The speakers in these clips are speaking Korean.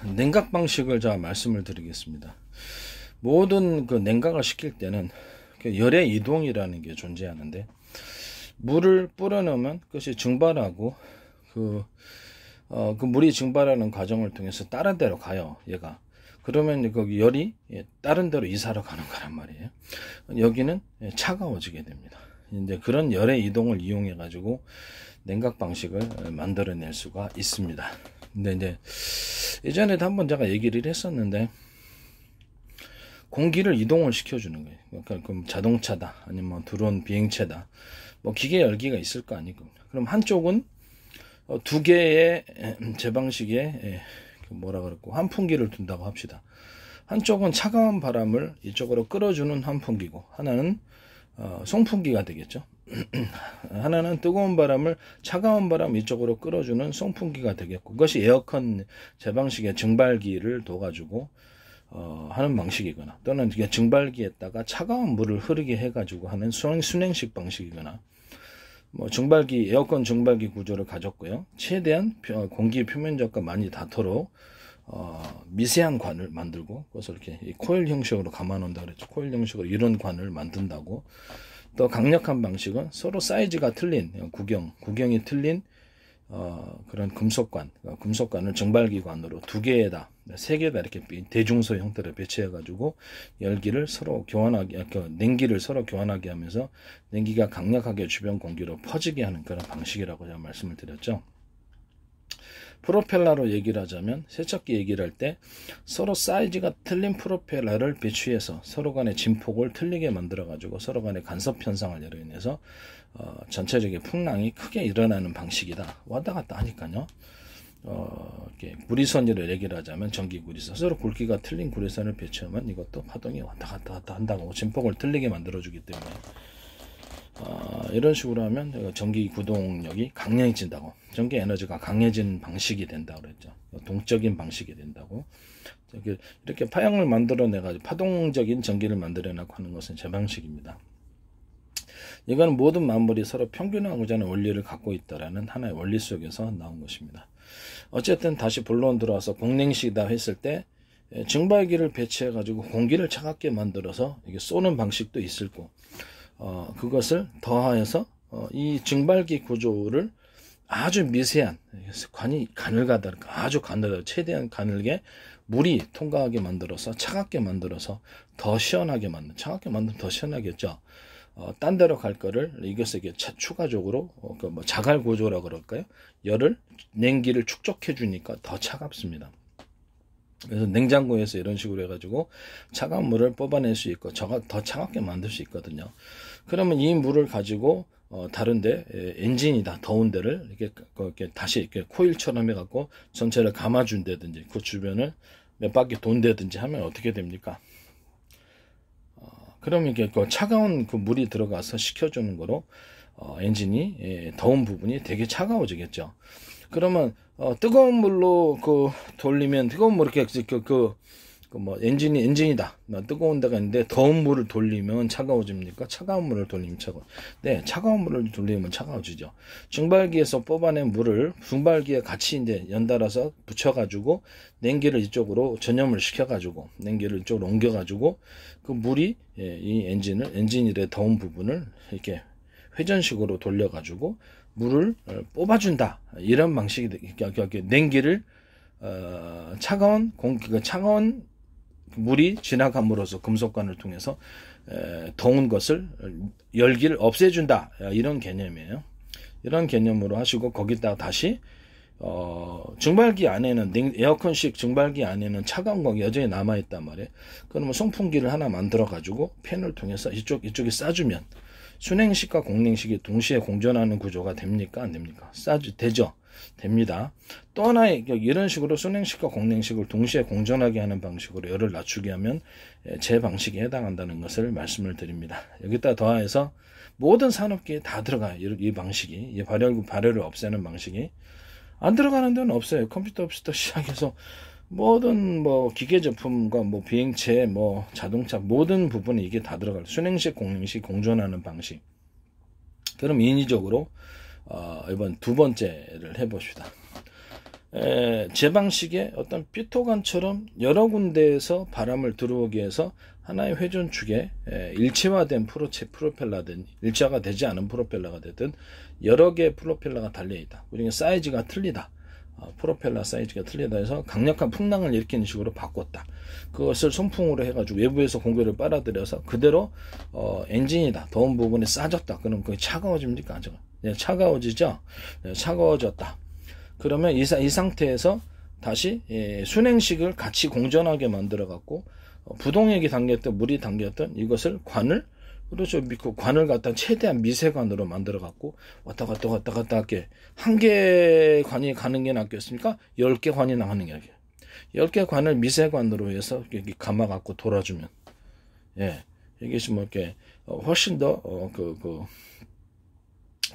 냉각 방식을 제가 말씀을 드리겠습니다. 모든 그 냉각을 시킬 때는 그 열의 이동이라는 게 존재하는데, 물을 뿌려놓으면 그것이 증발하고 그 물이 증발하는 과정을 통해서 다른 데로 가요, 얘가. 그러면 거기 열이 다른 데로 이사로 가는 거란 말이에요. 여기는 차가워지게 됩니다. 이제 그런 열의 이동을 이용해 가지고 냉각 방식을 만들어낼 수가 있습니다. 근데 이제 예전에도 한번 제가 얘기를 했었는데, 공기를 이동을 시켜주는 거예요. 그러니까 그럼 자동차다, 아니면 드론 비행체다, 뭐 기계 열기가 있을 거 아니고, 그럼 한쪽은 두 개의 제 방식의 뭐라 그랬고 환풍기를 둔다고 합시다. 한쪽은 차가운 바람을 이쪽으로 끌어주는 환풍기고, 하나는 송풍기가 되겠죠. 하나는 뜨거운 바람을, 차가운 바람 이쪽으로 끌어주는 송풍기가 되겠고, 그것이 에어컨 제 방식의 증발기를 둬가지고 하는 방식이거나, 또는 이게 증발기에다가 차가운 물을 흐르게 해가지고 하는 순행식 방식이거나, 뭐 증발기, 에어컨 증발기 구조를 가졌고요. 최대한 공기 표면적과 많이 닿도록 미세한 관을 만들고, 그것을 이렇게 코일 형식으로 감아놓는다 그랬죠. 코일 형식으로 이런 관을 만든다고. 또 강력한 방식은 서로 사이즈가 틀린 구경이 틀린 그런 금속관을 증발기관으로 두 개에다, 세 개에다 이렇게 대중소 형태로 배치해 가지고 열기를 서로 교환하게, 냉기를 서로 교환하게 하면서 냉기가 강력하게 주변 공기로 퍼지게 하는 그런 방식이라고 제가 말씀을 드렸죠. 프로펠러로 얘기를 하자면, 세척기 얘기를 할 때 서로 사이즈가 틀린 프로펠러를 배치해서 서로 간의 진폭을 틀리게 만들어 가지고 서로 간의 간섭 현상을 예로 인해서 전체적인 풍랑이 크게 일어나는 방식이다. 왔다 갔다 하니까요. 이렇게 구리선이를 얘기를 하자면, 전기 구리선, 서로 굵기가 틀린 구리선을 배치하면 이것도 파동이 왔다 갔다 한다고, 진폭을 틀리게 만들어 주기 때문에 이런 식으로 하면 전기 구동력이 강력해진다고, 전기 에너지가 강해진 방식이 된다고 그랬죠. 동적인 방식이 된다고. 이렇게 파형을 만들어내 가지고 파동적인 전기를 만들어내고 하는 것은 제 방식입니다. 이건 모든 만물이 서로 평균하고자 하는 원리를 갖고 있다라는 하나의 원리 속에서 나온 것입니다. 어쨌든 다시 본론 들어와서, 공냉식이다 했을 때 증발기를 배치해 가지고 공기를 차갑게 만들어서 이게 쏘는 방식도 있을 거고, 그것을 더하여서 이 증발기 구조를 아주 미세한 가늘가다, 아주 가늘게, 최대한 가늘게 물이 통과하게 만들어서 차갑게 만들어서 더 시원하게 차갑게 만들면 더 시원하겠죠. 딴 데로 갈 거를 이것에게 추가적으로 뭐 자갈 구조라고 그럴까요? 냉기를 축적해 주니까 더 차갑습니다. 그래서 냉장고에서 이런 식으로 해가지고 차가운 물을 뽑아낼 수 있고 더 차갑게 만들 수 있거든요. 그러면 이 물을 가지고 다른데, 엔진이다, 더운 데를 이렇게 다시 이렇게 코일처럼 해갖고 전체를 감아준다든지, 그 주변을 몇 바퀴 돈다든지 하면 어떻게 됩니까? 그러면 이게 차가운 그 물이 들어가서 식혀주는 거로 엔진이 더운 부분이 되게 차가워지겠죠. 그러면 뜨거운 물로 돌리면, 뜨거운 물 이렇게 뭐 엔진이다, 뜨거운 데가 있는데 더운 물을 돌리면 차가워집니까? 차가운 물을 돌리면 네, 차가운 물을 돌리면 차가워지죠. 증발기에서 뽑아낸 물을 증발기에 같이 이제 연달아서 붙여가지고 냉기를 이쪽으로 전염을 시켜가지고 냉기를 이쪽으로 옮겨가지고 그 물이 이 엔진일의 더운 부분을 이렇게 회전식으로 돌려가지고 물을 뽑아준다, 이런 방식이, 냉기를 차가운 물이 지나감으로써 금속관을 통해서 더운 것을, 열기를 없애준다, 이런 개념이에요. 이런 개념으로 하시고, 거기다가 다시 증발기 안에는, 에어컨식 증발기 안에는 차가운 공기 여전히 남아있단 말이에요. 그러면 송풍기를 하나 만들어 가지고 팬을 통해서 이쪽에 쏴주면 순행식과 공냉식이 동시에 공존하는 구조가 됩니까? 안 됩니까? 되죠? 됩니다. 또 하나의, 이런 식으로 순행식과 공냉식을 동시에 공존하게 하는 방식으로 열을 낮추게 하면 제 방식에 해당한다는 것을 말씀을 드립니다. 여기다 더해서 모든 산업계에 다 들어가요. 이 방식이, 이 발열을 없애는 방식이. 안 들어가는 데는 없어요. 컴퓨터부터 시작해서 모든 뭐 기계 제품과 뭐 비행체, 뭐 자동차, 모든 부분에 이게 다 들어가요. 순행식, 공냉식 공존하는 방식. 그럼 인위적으로 이번 두 번째를 해봅시다. 제 방식에 어떤 삐토관처럼 여러 군데에서 바람을 들어오게 해서 하나의 회전축에 일체화된 프로펠러든 일체화가 되지 않은 프로펠러가 되든 여러 개의 프로펠러가 달려있다. 그중에 사이즈가 틀리다. 프로펠러 사이즈가 틀리다 해서 강력한 풍랑을 일으키는 식으로 바꿨다. 그것을 송풍으로 해가지고 외부에서 공기를 빨아들여서 그대로 엔진이다. 더운 부분에 싸졌다. 그럼 그게 차가워집니까? 차가워지죠? 차가워졌다. 그러면 이 상태에서 다시 순행식을 같이 공전하게 만들어 갖고 부동액이 담겼던 물이 담겼던 이것을 관을 그렇죠. 그 관을 갖다 최대한 미세관으로 만들어 갖고 왔다 갔다 하게 한 개 관이 가는 게 낫겠습니까? 10개 관이 나가는 게 낫겠어요. 10개 관을 미세관으로 해서 여기 감아 갖고 돌아주면 이게 뭐 이렇게 훨씬 더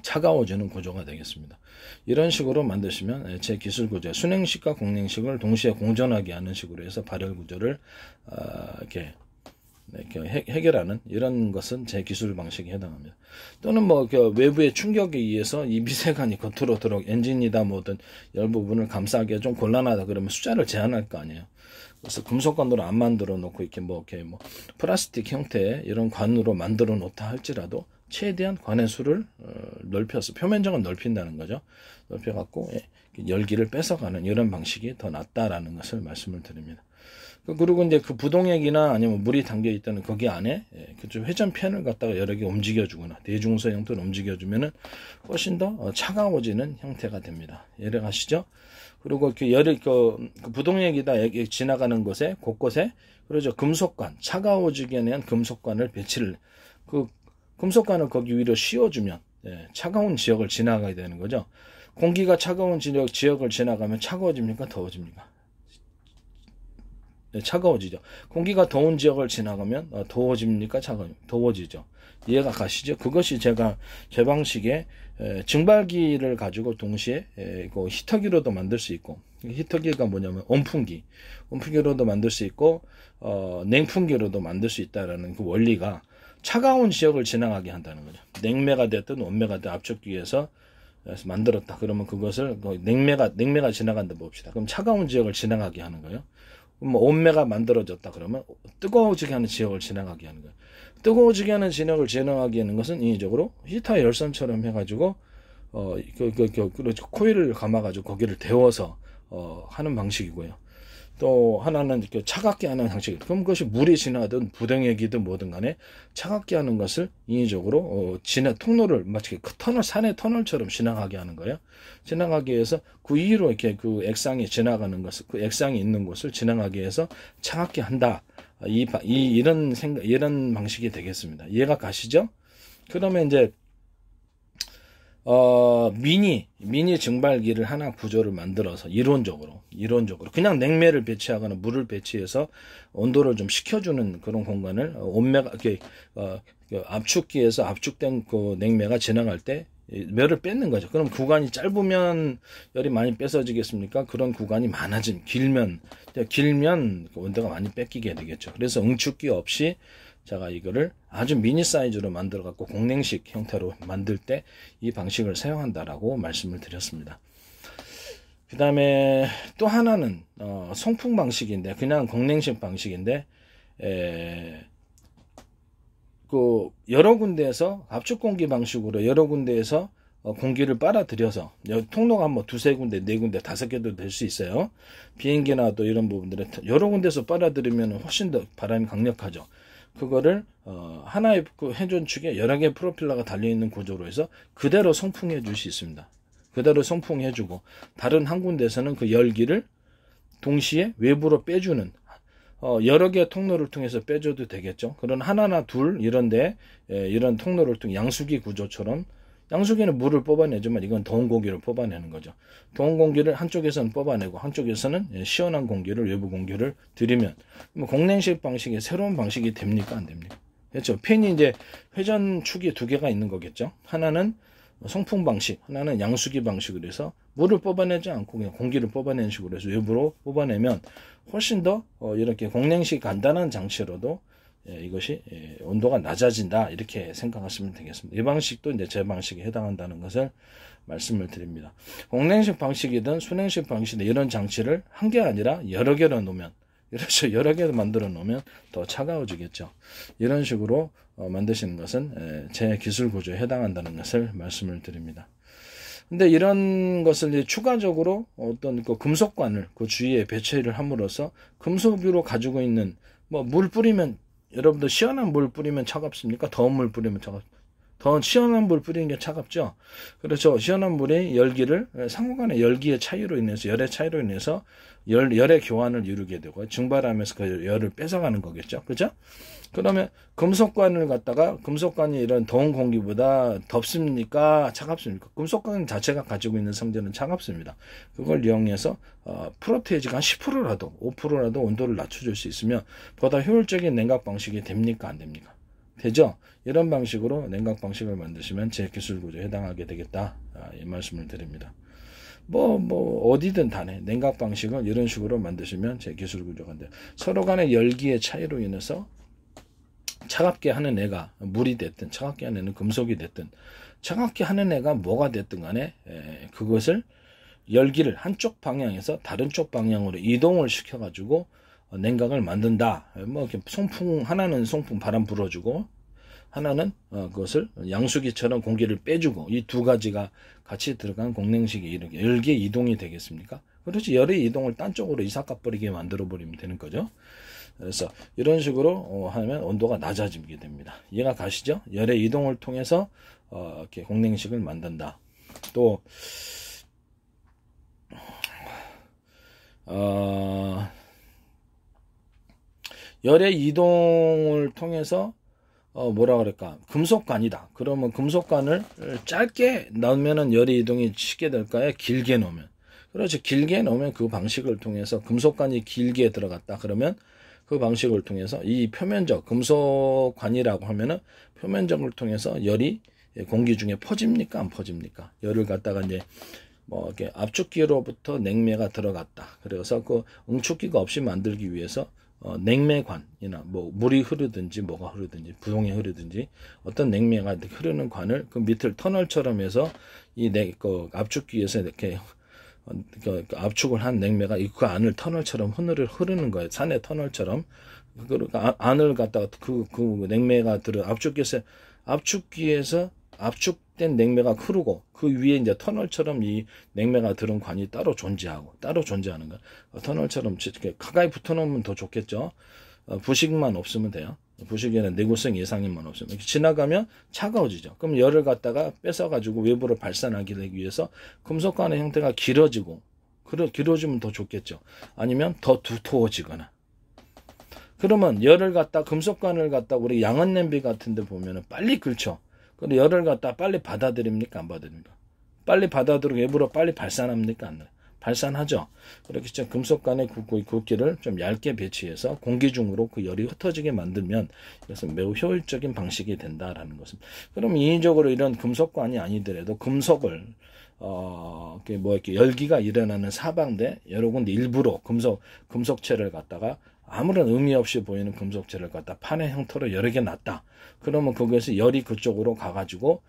차가워지는 구조가 되겠습니다. 이런 식으로 만드시면 제 기술 구조, 순행식과 공냉식을 동시에 공존하게 하는 식으로 해서 발열 구조를 이렇게 해결하는 이런 것은 제 기술 방식에 해당합니다. 또는 뭐 외부의 충격에 의해서 이 미세관이 겉으로 들어 엔진이다 뭐든 열 부분을 감싸기가 좀 곤란하다 그러면 숫자를 제한할 거 아니에요. 그래서 금속관으로 안 만들어 놓고 이렇게 뭐 플라스틱 형태의 이런 관으로 만들어 놓다 할지라도 최대한 관의 수를 넓혀서 표면적은 넓힌다는 거죠. 넓혀갖고 열기를 뺏어가는 이런 방식이 더 낫다라는 것을 말씀을 드립니다. 그리고 이제 그 부동액이나 아니면 물이 담겨 있다는 거기 안에 그쪽 회전팬을 갖다가 여러 개 움직여주거나 대중서 형태로 움직여주면은 훨씬 더 차가워지는 형태가 됩니다. 이해가 가시죠? 그리고 그 부동액이다 지나가는 곳에 곳곳에 그러죠 금속관 차가워지게 하는 금속관을 배치를 금속관을 거기 위로 씌워주면 차가운 지역을 지나가게 되는 거죠. 공기가 차가운 지역을 지나가면 차가워집니까? 더워집니까? 차가워지죠. 공기가 더운 지역을 지나가면 더워집니까? 더워지죠. 이해가 가시죠? 그것이 제가 제 방식의 증발기를 가지고 동시에 히터기로도 만들 수 있고 히터기가 뭐냐면 온풍기로도 만들 수 있고 냉풍기로도 만들 수 있다라는 그 원리가 차가운 지역을 지나가게 한다는 거죠. 냉매가 됐든 온매가 됐든 압축기에서 만들었다. 그러면 그것을 냉매가 지나간다 봅시다. 그럼 차가운 지역을 지나가게 하는 거예요. 뭐 온매가 만들어졌다 그러면 뜨거워지게 하는 지역을 지나가게 하는 거예요. 뜨거워지게 하는 지역을 지나가게 하는 것은 인위적으로 히터 열선처럼 해가지고 코일을 감아가지고 거기를 데워서 하는 방식이고요. 또 하나는 차갑게 하는 방식. 그럼 그것이 물이 지나든 부동액이든 뭐든 간에 차갑게 하는 것을 인위적으로 통로를 마치 산의 터널처럼 지나가게 하는 거예요. 지나가게 해서 그 위로 이렇게 그 액상이 지나가는 것을 그 액상이 있는 곳을 지나가게 해서 차갑게 한다. 이런 방식이 되겠습니다. 이해가 가시죠? 그러면 이제 미니 증발기를 하나 구조를 만들어서 이론적으로 그냥 냉매를 배치하거나 물을 배치해서 온도를 좀 식혀주는 그런 공간을 온매가 압축기에서 압축된 그 냉매가 지나갈 때 열을 뺏는 거죠. 그럼 구간이 짧으면 열이 많이 뺏어지겠습니까? 그런 구간이 길면 온도가 많이 뺏기게 되겠죠. 그래서 응축기 없이 제가 이거를 아주 미니 사이즈로 만들어 갖고 공냉식 형태로 만들 때 이 방식을 사용한다라고 말씀을 드렸습니다. 그 다음에 또 하나는 송풍 방식인데 그냥 공냉식 방식인데 여러 군데에서 압축공기 방식으로 여러 군데에서 공기를 빨아들여서 통로가 뭐 두세 군데, 네 군데, 다섯 개도 될 수 있어요. 비행기나 또 이런 부분들은 여러 군데서 빨아들이면 훨씬 더 바람이 강력하죠. 그거를 하나의 그 회전축에 여러 개의 프로펠러가 달려있는 구조로 해서 그대로 송풍해 줄 수 있습니다. 그대로 송풍해 주고 다른 한 군데에서는 그 열기를 동시에 외부로 빼주는 여러 개의 통로를 통해서 빼줘도 되겠죠. 그런 하나나 둘 이런데 이런 통로를 통해 양수기 구조처럼 양수기는 물을 뽑아내지만 이건 더운 공기를 뽑아내는 거죠. 더운 공기를 한쪽에서는 뽑아내고 한쪽에서는 시원한 공기를 외부 공기를 들이면 공냉식 방식의 새로운 방식이 됩니까? 안 됩니까? 그렇죠. 팬이 이제 회전축이 두 개가 있는 거겠죠. 하나는 송풍 방식, 하나는 양수기 방식으로 해서 물을 뽑아내지 않고 그냥 공기를 뽑아내는 식으로 해서 외부로 뽑아내면 훨씬 더 이렇게 공냉식 간단한 장치로도 이것이 온도가 낮아진다 이렇게 생각하시면 되겠습니다. 이 방식도 이제 제 방식에 해당한다는 것을 말씀을 드립니다. 공냉식 방식이든 순냉식 방식이든 이런 장치를 한 개 아니라 여러 개로 놓으면, 이렇게 여러 개 만들어 놓으면 더 차가워지겠죠. 이런 식으로 만드시는 것은 제 기술 구조에 해당한다는 것을 말씀을 드립니다. 근데 이런 것을 이제 추가적으로 어떤 그 금속관을 그 주위에 배치를 함으로써 금속으로 가지고 있는 뭐 물 뿌리면, 여러분들 시원한 물 뿌리면 차갑습니까? 더운 물 뿌리면 차갑습니까? 더 시원한 물 뿌리는 게 차갑죠. 그렇죠. 시원한 물이 열기를, 상호간의 열기의 차이로 인해서, 열의 차이로 인해서 열의 교환을 이루게 되고 증발하면서 그 열을 뺏어가는 거겠죠. 그죠? 그러면 금속관을 갖다가, 금속관이 이런 더운 공기보다 덥습니까? 차갑습니까? 금속관 자체가 가지고 있는 성질은 차갑습니다. 그걸 이용해서 프로테이지가 한 10%라도 5%라도 온도를 낮춰줄 수 있으면 보다 효율적인 냉각 방식이 됩니까? 안 됩니까? 되죠? 이런 방식으로 냉각 방식을 만드시면 제 기술 구조에 해당하게 되겠다. 이 말씀을 드립니다. 어디든 다네. 냉각 방식은 이런 식으로 만드시면 제 기술 구조가 돼요. 서로 간의 열기의 차이로 인해서 차갑게 하는 애가 물이 됐든, 차갑게 하는 애는 금속이 됐든, 차갑게 하는 애가 뭐가 됐든 간에 그것을 열기를 한쪽 방향에서 다른 쪽 방향으로 이동을 시켜가지고 냉각을 만든다. 뭐 이렇게 송풍, 하나는 송풍 바람 불어주고 하나는 그것을 양수기처럼 공기를 빼주고, 이 두 가지가 같이 들어간 공냉식이 이렇게 열기의 이동이 되겠습니까? 그렇지. 열의 이동을 딴 쪽으로 이삭가버리게 만들어 버리면 되는 거죠. 그래서 이런 식으로 하면 온도가 낮아지게 됩니다. 이해가 가시죠? 열의 이동을 통해서 이렇게 공냉식을 만든다. 또 열의 이동을 통해서 뭐라 그럴까? 금속관이다. 그러면 금속관을 짧게 넣으면은 열의 이동이 쉽게 될까요? 길게 넣으면. 그렇죠. 길게 넣으면 그 방식을 통해서 금속관이 길게 들어갔다. 그러면 그 방식을 통해서 이 표면적, 금속관이라고 하면은 표면적을 통해서 열이 공기 중에 퍼집니까? 안 퍼집니까? 열을 갖다가 이제 뭐 이렇게 압축기로부터 냉매가 들어갔다. 그래서 그 응축기가 없이 만들기 위해서 냉매관이나 뭐 물이 흐르든지 뭐가 흐르든지 부동이 흐르든지 어떤 냉매가 흐르는 관을 그 밑을 터널처럼 해서 그 압축기에서 이렇게 그 압축을 한 냉매가 그 안을 터널처럼 흐르는 거예요. 산의 터널처럼. 그 안을 갖다가 그 냉매가 압축기에서 압축된 냉매가 흐르고 그 위에 이제 터널처럼 이 냉매가 들은 관이 따로 존재하는 거야. 터널처럼 이렇게 가까이 붙어 놓으면 더 좋겠죠. 부식만 없으면 돼요. 부식에는 내구성 예상인만 없으면 이렇게 지나가면 차가워지죠. 그럼 열을 갖다가 뺏어가지고 외부로 발산하기 위해서 금속관의 형태가 길어지면 더 좋겠죠. 아니면 더 두터워지거나. 그러면 열을 갖다 금속관을 갖다 우리 양은 냄비 같은데 보면은 빨리 끓죠. 근데 열을 갖다 빨리 받아들입니까? 안 받아들입니까? 빨리 받아들이고 외부로 빨리 발산합니까? 안 발산하죠. 그렇게 좀 금속관의 굵기를 좀 얇게 배치해서 공기 중으로 그 열이 흩어지게 만들면 이것은 매우 효율적인 방식이 된다라는 것입니다. 그럼 인위적으로 이런 금속관이 아니더라도 금속을 이렇게 열기가 일어나는 사방대 여러 군데 일부러 금속체를 갖다가 아무런 의미 없이 보이는 금속체를 갖다 판의 형태로 여러 개 놨다. 그러면 거기에서 열이 그쪽으로 가가지고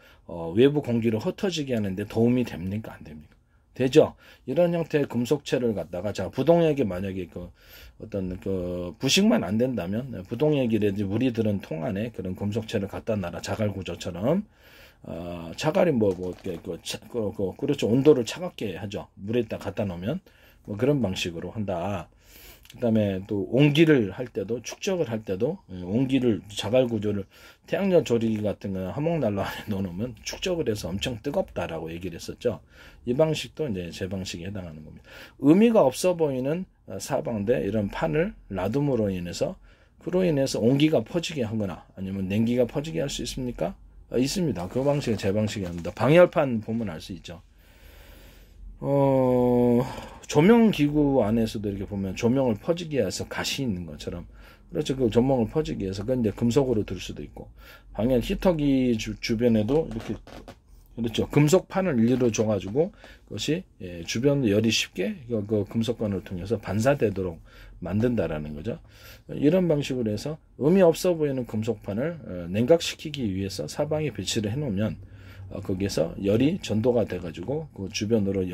외부 공기를 흩어지게 하는데 도움이 됩니까? 안 됩니까? 되죠? 이런 형태의 금속체를 갖다가, 자, 부동액이 만약에 어떤 부식만 안 된다면, 부동액이라든지 물이 들은 통 안에 그런 금속체를 갖다 놔라. 자갈 구조처럼. 자갈이 그렇죠. 온도를 차갑게 하죠. 물에다 갖다 놓으면. 뭐 그런 방식으로 한다. 그 다음에 또 온기를 할 때도, 축적을 할 때도, 온기를, 자갈 구조를 태양열 조리기 같은 거 화목난로 안에 넣어놓으면 축적을 해서 엄청 뜨겁다라고 얘기를 했었죠. 이 방식도 이제 제 방식에 해당하는 겁니다. 의미가 없어 보이는 사방대 이런 판을 놔둠으로 인해서, 그로 인해서 온기가 퍼지게 하거나 아니면 냉기가 퍼지게 할 수 있습니까? 있습니다. 그 방식은 제 방식이 아닙니다. 방열판 보면 알 수 있죠. 조명기구 안에서도 이렇게 보면 조명을 퍼지게 해서 가시 있는 것처럼, 그렇죠. 그 조명을 퍼지게 해서 그건 이제 금속으로 들 수도 있고, 방열 히터기 주변에도 이렇게, 그렇죠. 금속판을 일로 줘가지고 그것이 주변 열이 쉽게 그 금속관을 통해서 반사되도록 만든다라는 거죠. 이런 방식으로 해서 의미 없어 보이는 금속판을 냉각시키기 위해서 사방에 배치를 해놓으면 거기에서 열이 전도가 돼가지고 그 주변으로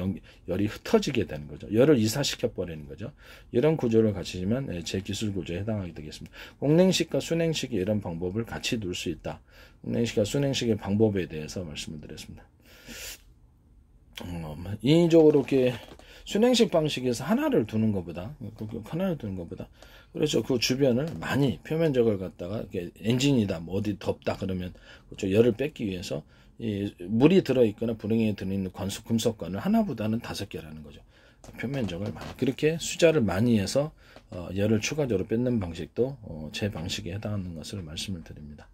열이 흩어지게 되는 거죠. 열을 이사시켜 버리는 거죠. 이런 구조를 갖추시면 제 기술 구조에 해당하게 되겠습니다. 공냉식과 순냉식이 이런 방법을 같이 둘 수 있다. 공냉식과 순냉식의 방법에 대해서 말씀을 드렸습니다. 인위적으로 이렇게 순행식 방식에서 하나를 두는 것보다 그렇죠. 그 주변을 많이 표면적을 갖다가 이렇게 엔진이다 뭐 어디 덥다 그러면 그렇죠. 열을 뺏기 위해서 이 물이 들어있거나 불행에 들어있는 금속관을 하나보다는 5개라는 거죠. 표면적을 많이 그렇게 숫자를 많이 해서 열을 추가적으로 뺏는 방식도 제 방식에 해당하는 것을 말씀을 드립니다.